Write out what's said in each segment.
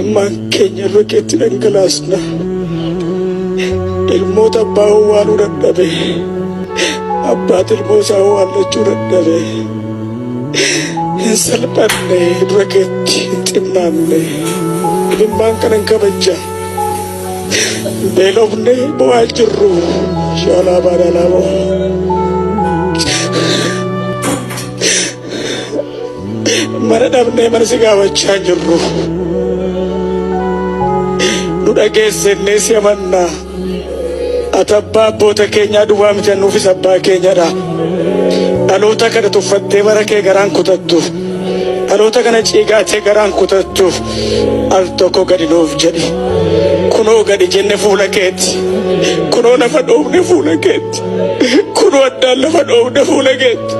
imman keenya rikeetti dhangalaasna ilmoota abbaa waanuu dadhabe abbaat ilmoosaa waallachuu dadhabe hin salphanne rikeetti hin xinnaanne imman kanan kabajja beelofne bo'aa jirru shaalaa baadalaaboo mana dhabnee mana si gaafachaa jirru nu dhageessennee si amannaa ati abbaa abboota keenyaa duwwaa miti nuufis abbaa keenyadha. Dhaloota kana tuffattee bara kee garaan kutattu dhaloota kana ciigaatee garaan kutattu al tokko gadi nuuf jedhi kunoo gadi jenne fuula keetti kunoo lafa dhoofne fuula keetti kunoo addaan lafa dhoofne fuula keetti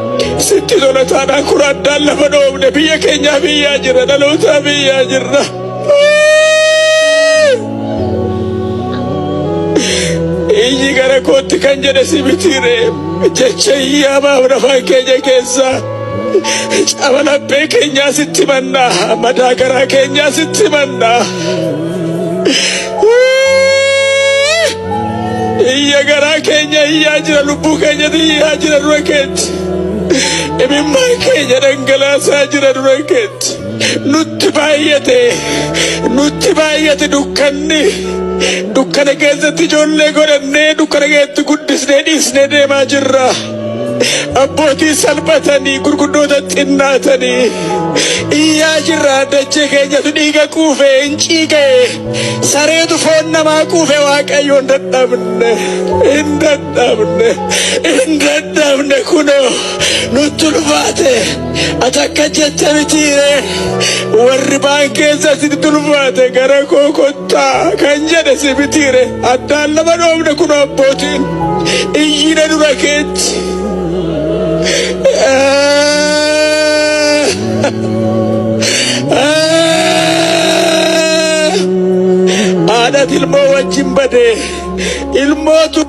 sitti tola taanaan kunoo addaan lafa dhoofne biyya keenyaa biyyaa jirra dhalootaa biyyaa jirra. Iyyi gara kootti kan jedhe si mitiire jecha iyyaamaaf afaan keenya keessaa caba laphee keenyaa sitti mannaa madaa garaa keenyaa sitti mannaa iyya garaa keenya iyyaa jira lubbuu keenyatti iyyaa jira dura keetti imimmaan keenya dhangalaasaa jira dura keetti nutti baay'ate dukkanni dukkana keessatti ijoollee godhannee dukkana keessatti guddisnee dhiisnee deemaa jirra. Abbootii salphatanii gurguddoota xinnaatanii iyyaa jirra dachee keenyatu dhiiga quufee hin ciigee sareetu foon namaa quufee waaqayyoon hin dadhabne kunoo nutti ulfaate ati akka jette mitiire warri baan keessa sitti ulfaate gara koo kottaa kan jedhe si mitiire addaan lama dhoofne kunoo abbootiin iyyina dura keetti. Haadha ilmoo wajjin badee ilmootu